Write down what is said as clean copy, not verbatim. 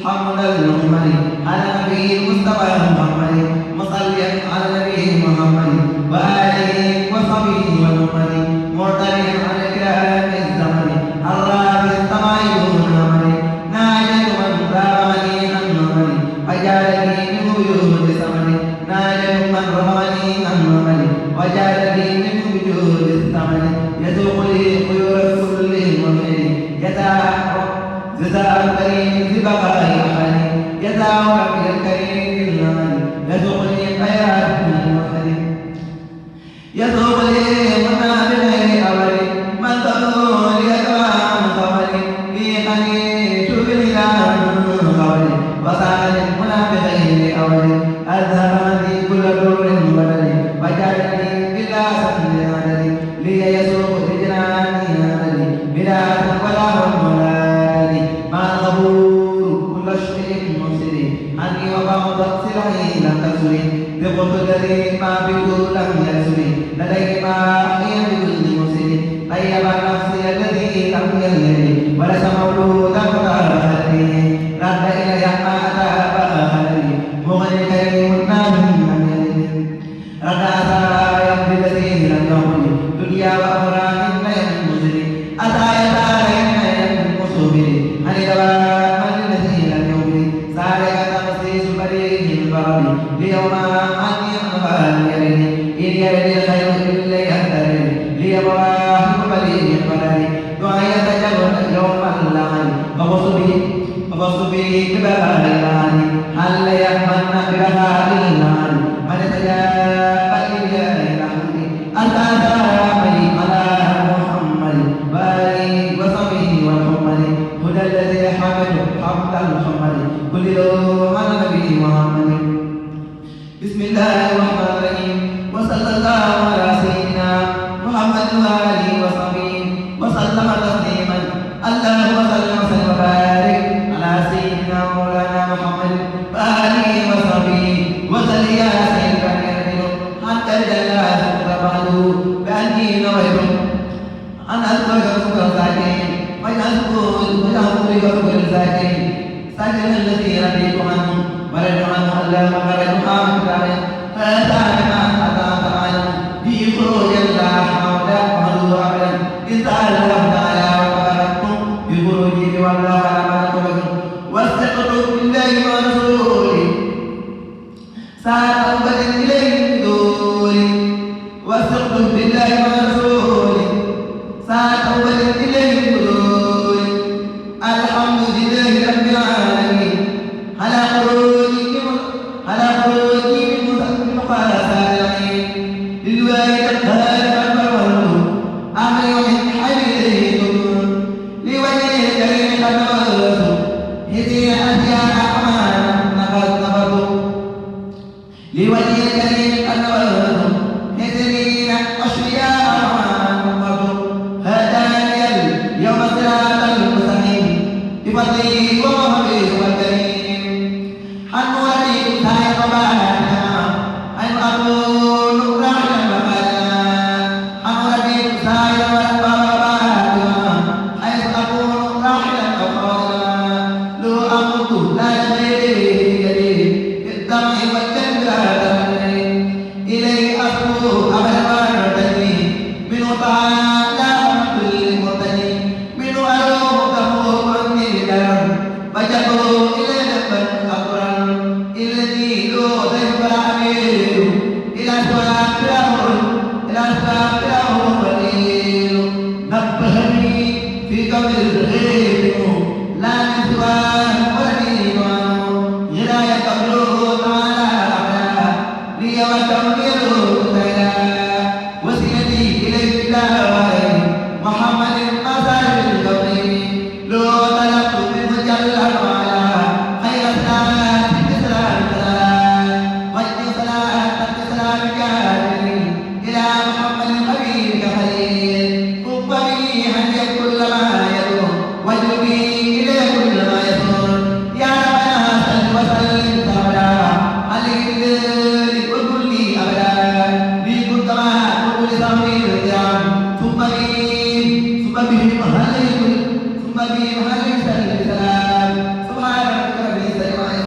حمد الأمم على نبي المصطفى محمد مصليا على نبي محمد وآله وصحبه والأمم معتديا على كلام الزمن الرافع السماء دون أمر ناجد من رامني عن أمر وجعلني من وجود ثمن ناجد من رمني عن أمر وجعلني من وجود الثمن يسوق لي خيور كل مؤمن جزاء الكريم ببقاء أحد جزاء ربي الكريم بالأمل يسوق لي خيرات كل مؤمن يسوق لي منا بغير أول من تدعو لأدوام قبل في خليل بالإله قبل وصال منا بغير أول أذهب لي كل دور بدل وجعلني بلا سند عدل لي يسوق لجناني عدل بلا ولا ولا ما الغفور كل شيء مسلم عني وبعض سرعي لم تسري بقدري ما بقول لم يسري لدي ما أحيا بكل مسلم طيب نفسي الذي لم يلد وليس مولودا فأهلي رد إلي ما أتى فأهلي مغني كريم من يلد رد أثار يمضي الذي لم يمضي دنيا وأخرى من المسلم أتى يتارى من المصبر أن دواء الذي لم يمضي سارق تمسيس بريه البرد ليوم أني أنفال يرني إن يرني الخير إلا يهترني ليبواه بريه البرد دعاء يتجبر يوم اللعن وبصبي كبار اللعن هل يأمن كبار اللعن من تجاب إليه لحظي أنت سامي على محمد باري وصبي والحمد هدى الذي حمد حمد الحمد كل يوم على نبي محمد بسم الله الرحمن الرحيم وصلى الله على سيدنا محمد وآله وصحبه وسلم تسليما اللهم صل وسلم وبارك على سيدنا مولانا محمد وآله وصحبه وسلم يا سيدنا حتى جل بعده بأني نويت أن أذكرك الذاكرين ويذكر الذاكرين سجن الذي رضيت عنه ورد عنه اللهم فرج عن كتابه فأتى بما أتى تعالى به خروج لا حول ولا قوة إذ الله تعالى وباركتم بخروجه والله على ما تقولون واستغفروا بالله ورسوله ساعة توبة إليه بدوري واستغفروا بالله ورسوله ساعة توبة إليه بدوري الحمد لله رب العالمين على خروجي من مخالفات العين للوالد الخالق البر أمر من حبيبه لوجه الكريم قد نبذت هذه أشياء أعمال نبذت لوجه الكريم قد نبذت هذه أشياء أعمال نبذت هداني اليوم صراط المستقيم بفضله ومحبه والكريم حنولي سائق بعدنا أن أكون راحلا وقالا حنولي سائق بعدنا حيث أكون راحلا وقالا لو أموت لا شيء يدي بالدمع والجنة إليه أصبو أبدا مرتدي منه تعالى كل مرتدي منه أروه تفوق عني الكلام وجبه إلى نفر